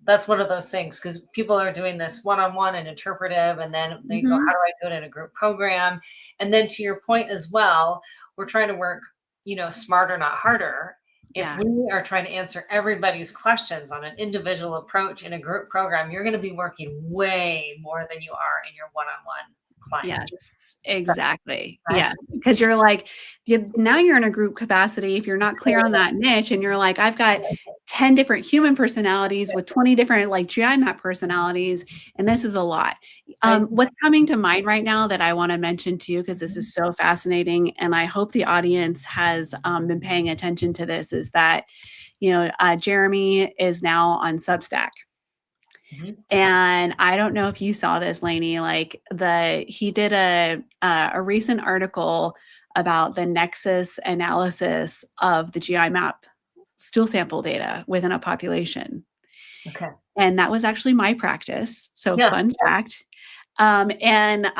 Speaker 2: that's one of those things, because people are doing this one-on-one and interpretive, and then they go, how do I do it in a group program? And then to your point as well, we're trying to work, you know, smarter, not harder. If we are trying to answer everybody's questions on an individual approach in a group program, you're going to be working way more than you are in your one-on-one client.
Speaker 3: Yes, exactly.
Speaker 2: Right?
Speaker 3: Yeah, because you're like, now you're in a group capacity. If you're not clear on that niche, and you're like, I've got 10 different human personalities with 20 different like GI map personalities, and this is a lot. What's coming to mind right now that I want to mention to you, because this is so fascinating, and I hope the audience has been paying attention to this, is that, you know, Jeremy is now on Substack. And I don't know if you saw this, Lainey, like he did a recent article about the nexus analysis of the GI map stool sample data within a population.
Speaker 2: Okay.
Speaker 3: And that was actually my practice. So fun fact. And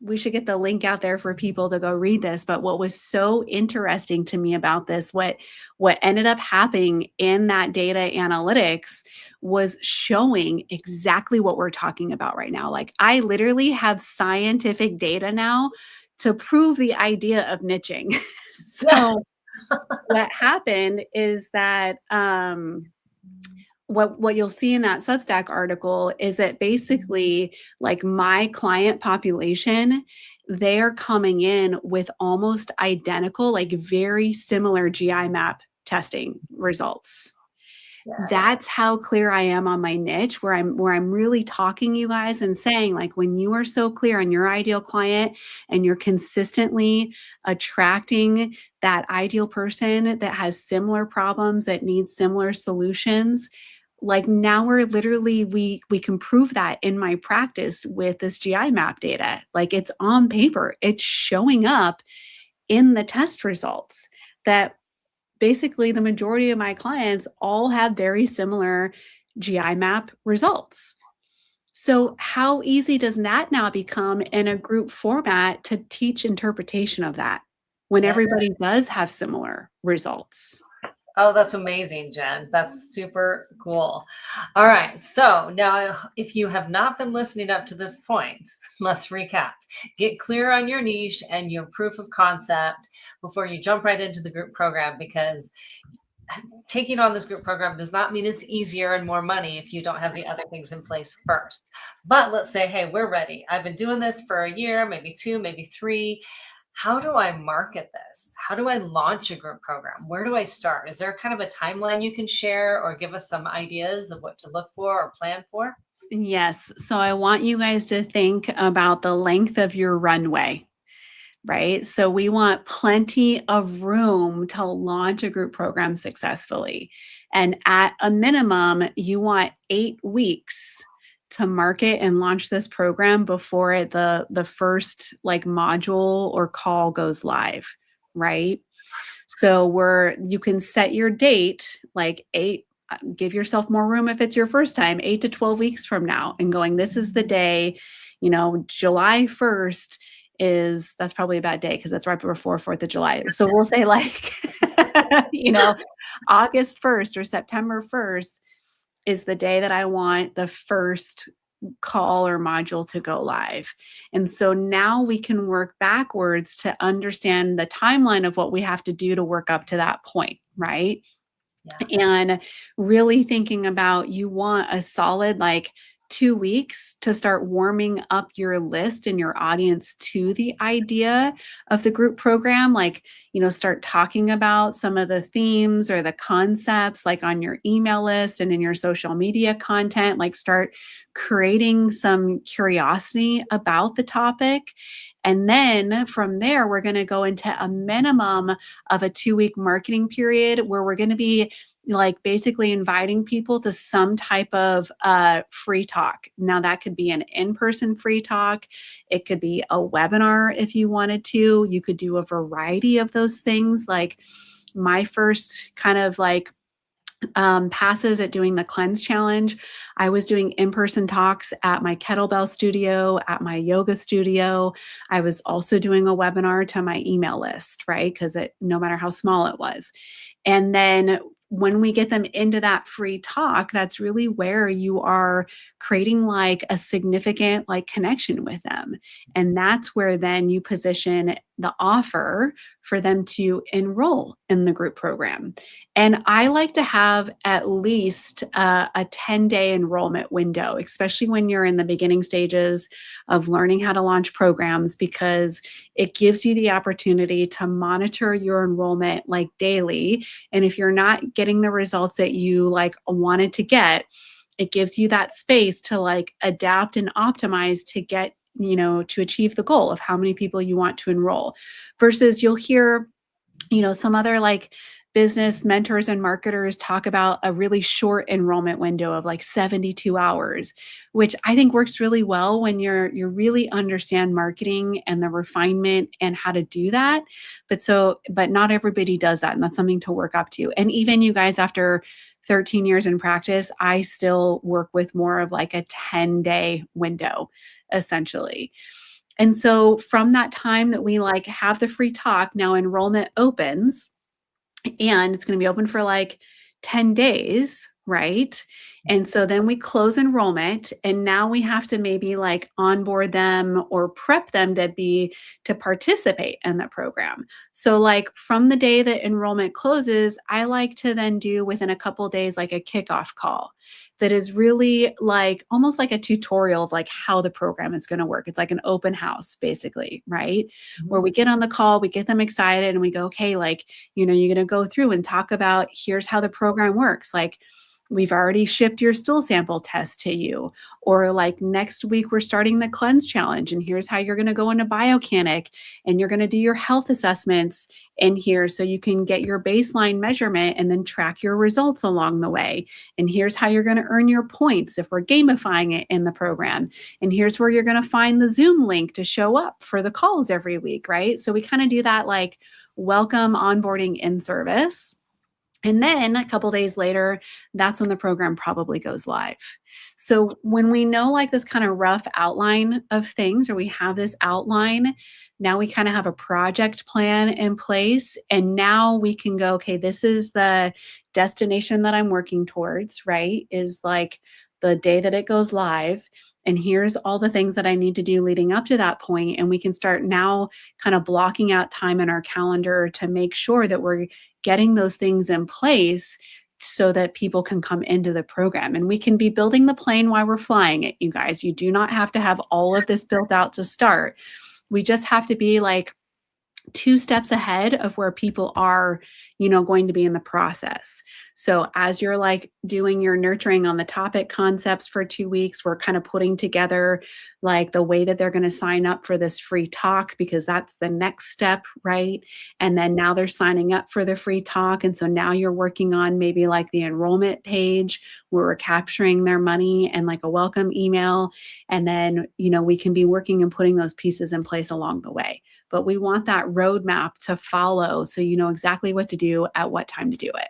Speaker 3: we should get the link out there for people to go read this. But what was so interesting to me about this, what ended up happening in that data analytics was showing exactly what we're talking about right now. Like, I literally have scientific data now to prove the idea of niching. So what happened is that, what you'll see in that Substack article is that basically, like, my client population, they're coming in with almost identical, like very similar GI map testing results. That's how clear I am on my niche, where I'm really talking you guys and saying, like, when you are so clear on your ideal client and you're consistently attracting that ideal person that has similar problems, that needs similar solutions, like, now we're literally, we can prove that in my practice with this GI map data. Like, it's on paper, it's showing up in the test results, that basically the majority of my clients all have very similar GI map results. So how easy does that now become in a group format to teach interpretation of that when everybody does have similar results?
Speaker 2: Oh, that's amazing, Jen. That's super cool. All right. So now, if you have not been listening up to this point, let's recap. Get clear on your niche and your proof of concept before you jump right into the group program, because taking on this group program does not mean it's easier and more money if you don't have the other things in place first. But let's say, hey, we're ready. I've been doing this for a year, maybe 2, maybe 3. How do I market this? how do I launch a group program? Where do I start? Is there kind of a timeline you can share or give us some ideas of what to look for or plan for?
Speaker 3: Yes. So I want you guys to think about the length of your runway, right? So we want plenty of room to launch a group program successfully. And at a minimum, you want 8 weeks to market and launch this program before the first like module or call goes live, right? So you can set your date like give yourself more room if it's your first time, 8 to 12 weeks from now, and going, this is the day, July 1st that's probably a bad day because that's right before 4th of July. So we'll say like, August 1st or September 1st is the day that I want the first call or module to go live. And so now we can work backwards to understand the timeline of what we have to do to work up to that point, right?
Speaker 2: Yeah.
Speaker 3: And really thinking about, you want a solid like 2 weeks to start warming up your list and your audience to the idea of the group program. Like, start talking about some of the themes or the concepts like on your email list and in your social media content, like start creating some curiosity about the topic. And then from there, we're going to go into a minimum of a 2-week marketing period where we're going to be like basically inviting people to some type of free talk. Now that could be an in-person free talk. It could be a webinar if you wanted to. You could do a variety of those things. Like my first kind of like passes at doing the cleanse challenge, I was doing in-person talks at my kettlebell studio, at my yoga studio. I was also doing a webinar to my email list, right? Because no matter how small it was. And then when we get them into that free talk, that's really where you are creating like a significant like connection with them. And that's where then you position the offer for them to enroll in the group program. And I like to have at least a 10-day enrollment window, especially when you're in the beginning stages of learning how to launch programs, because it gives you the opportunity to monitor your enrollment like daily. And if you're not getting the results that you like wanted to get, it gives you that space to like adapt and optimize to get, to achieve the goal of how many people you want to enroll. Versus you'll hear, some other like business mentors and marketers talk about a really short enrollment window of like 72 hours, which I think works really well when you really understand marketing and the refinement and how to do that. But not everybody does that. And that's something to work up to. And even you guys, after 13 years in practice, I still work with more of like a 10-day window, essentially. And so from that time that we like have the free talk, now enrollment opens, and it's going to be open for like 10 days, right? And so then we close enrollment, and now we have to maybe like onboard them or prep them to participate in the program. So like from the day that enrollment closes, I like to then do within a couple of days like a kickoff call that is really like almost like a tutorial of like how the program is going to work. It's like an open house basically, right? Mm-hmm. Where we get on the call, we get them excited, and we go, okay, like, you're going to go through and talk about, here's how the program works. Like, we've already shipped your stool sample test to you. Or like next week, we're starting the cleanse challenge, and here's how you're going to go into Biocanic, and you're going to do your health assessments in here so you can get your baseline measurement and then track your results along the way. And here's how you're going to earn your points if we're gamifying it in the program. And here's where you're going to find the Zoom link to show up for the calls every week, right? So we kind of do that like welcome onboarding in service. And then a couple days later, that's when the program probably goes live. So when we know like this kind of rough outline of things, or we have this outline, now we kind of have a project plan in place. And now we can go, okay, this is the destination that I'm working towards, right? Is like the day that it goes live. And here's all the things that I need to do leading up to that point. And we can start now kind of blocking out time in our calendar to make sure that we're getting those things in place so that people can come into the program. And we can be building the plane while we're flying it, you guys. You do not have to have all of this built out to start. We just have to be like 2 steps ahead of where people are, going to be in the process. So as you're like doing your nurturing on the topic concepts for 2 weeks, we're kind of putting together like the way that they're going to sign up for this free talk, because that's the next step, right? And then now they're signing up for the free talk. And so now you're working on maybe like the enrollment page where we're capturing their money and like a welcome email. And then, we can be working and putting those pieces in place along the way. But we want that roadmap to follow so you know exactly what to do at what time to do it.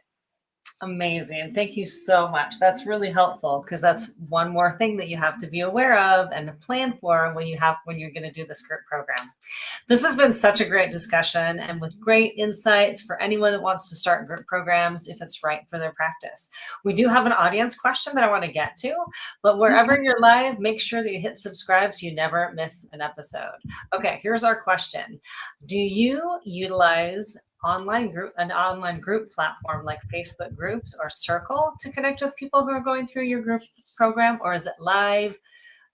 Speaker 2: Amazing. Thank you so much. That's really helpful, because that's one more thing that you have to be aware of and plan for when you're going to do this group program. This has been such a great discussion, and with great insights for anyone that wants to start group programs if it's right for their practice. We do have an audience question that I want to get to, but wherever you're live, make sure that you hit subscribe so you never miss an episode. Okay, here's our question. Do you utilize an online group platform like Facebook groups or Circle to connect with people who are going through your group program, or is it live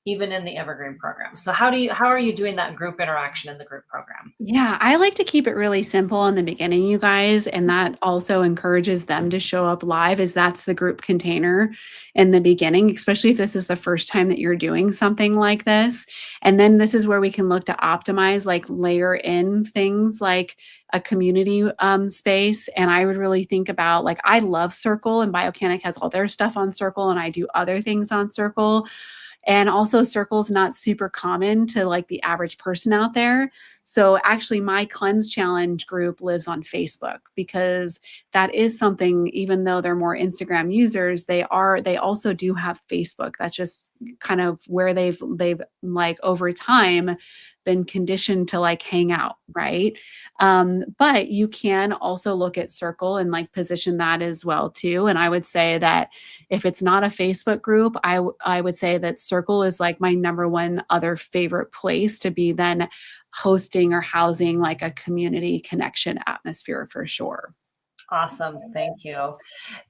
Speaker 2: even in the Evergreen program? So how are you doing that group interaction in the group program?
Speaker 3: Yeah, I like to keep it really simple in the beginning, you guys, and that also encourages them to show up live, as that's the group container in the beginning, especially if this is the first time that you're doing something like this. And then this is where we can look to optimize, like layer in things like a community space. And I would really think about, like, I love Circle, and Biocanic has all their stuff on Circle, and I do other things on Circle. And also Circle's not super common to like the average person out there. So actually my Cleanse Challenge group lives on Facebook, because that is something, even though they're more Instagram users, they also do have Facebook. That's just kind of where they've like over time been conditioned to like hang out, right? But you can also look at Circle and like position that as well too. And I would say that if it's not a Facebook group, I would say that Circle is like my number one other favorite place to be then hosting or housing like a community connection atmosphere for sure.
Speaker 2: Awesome. Thank you.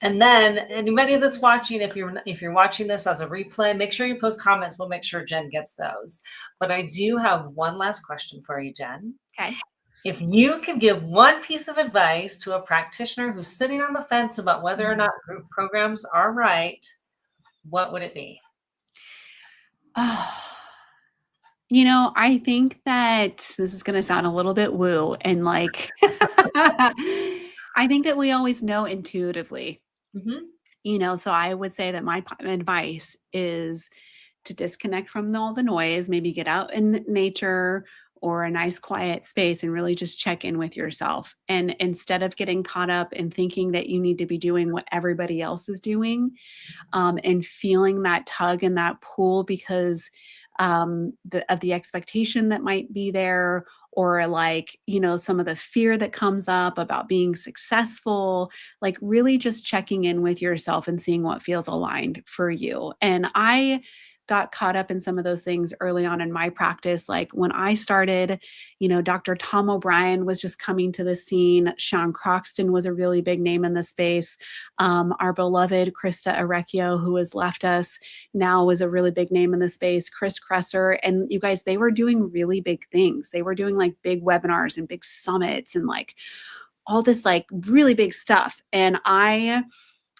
Speaker 2: And then anybody that's watching, if you're watching this as a replay, make sure you post comments. We'll make sure Jenn gets those. But I do have one last question for you, Jenn.
Speaker 3: Okay.
Speaker 2: If you could give one piece of advice to a practitioner who's sitting on the fence about whether or not group programs are right, what would it be?
Speaker 3: I think that this is going to sound a little bit woo, and like, I think that we always know intuitively, so I would say that my advice is to disconnect from all the noise, maybe get out in nature or a nice quiet space and really just check in with yourself. And instead of getting caught up in thinking that you need to be doing what everybody else is doing, and feeling that tug and that pull because of the expectation that might be there, or like, some of the fear that comes up about being successful, like really just checking in with yourself and seeing what feels aligned for you. And I got caught up in some of those things early on in my practice. Like when I started, Dr. Tom O'Brien was just coming to the scene. Sean Croxton was a really big name in the space. Our beloved Krista Arecchio, who has left us now, was a really big name in the space. Chris Kresser. And you guys, they were doing really big things. They were doing like big webinars and big summits and like all this like really big stuff. And I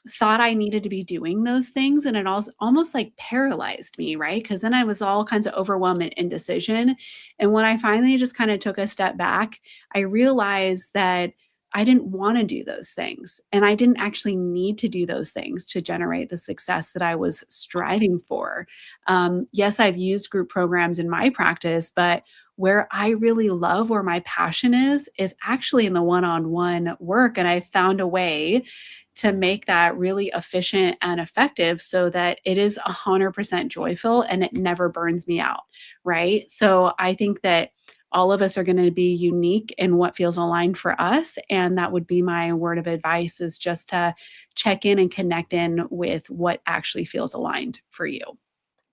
Speaker 3: thought I needed to be doing those things. And it also almost like paralyzed me, right? Because then I was all kinds of overwhelmed and indecision. And when I finally just kind of took a step back, I realized that I didn't want to do those things. And I didn't actually need to do those things to generate the success that I was striving for. Yes, I've used group programs in my practice, but where I really love, where my passion is actually in the one-on-one work. And I found a way to make that really efficient and effective so that it is 100% joyful and it never burns me out, right? So I think that all of us are going to be unique in what feels aligned for us. And that would be my word of advice, is just to check in and connect in with what actually feels aligned for you.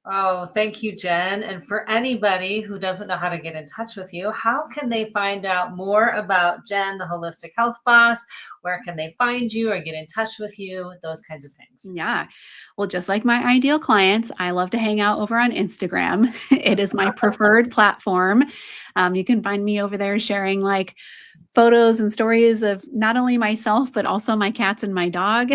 Speaker 2: Oh, thank you, Jen. And for anybody who doesn't know how to get in touch with you, how can they find out more about Jen, the Holistic Health Boss? Where can they find you or get in touch with you? Those kinds of things.
Speaker 3: Yeah. Well, just like my ideal clients, I love to hang out over on Instagram. It is my preferred platform. You can find me over there sharing like photos and stories of not only myself, but also my cats and my dog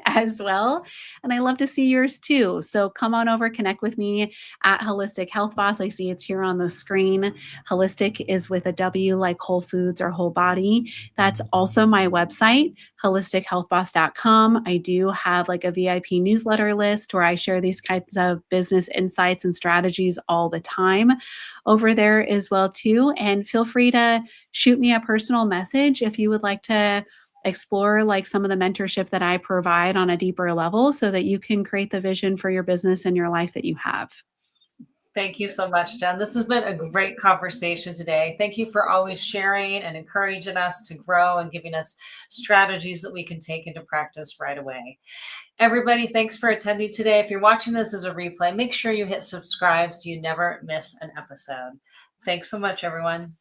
Speaker 3: as well. And I love to see yours too. So come on over, connect with me at Holistic Health Boss. I see it's here on the screen. Holistic is with a W, like whole foods or whole body. That's also my website, holistichealthboss.com. I do have like a VIP newsletter list where I share these kinds of business insights and strategies all the time over there as well too. And feel free to shoot me a personal message if you would like to explore like some of the mentorship that I provide on a deeper level so that you can create the vision for your business and your life that you have.
Speaker 2: Thank you so much, Jen. This has been a great conversation today. Thank you for always sharing and encouraging us to grow and giving us strategies that we can take into practice right away. Everybody, thanks for attending today. If you're watching this as a replay, make sure you hit subscribe so you never miss an episode. Thanks so much, everyone.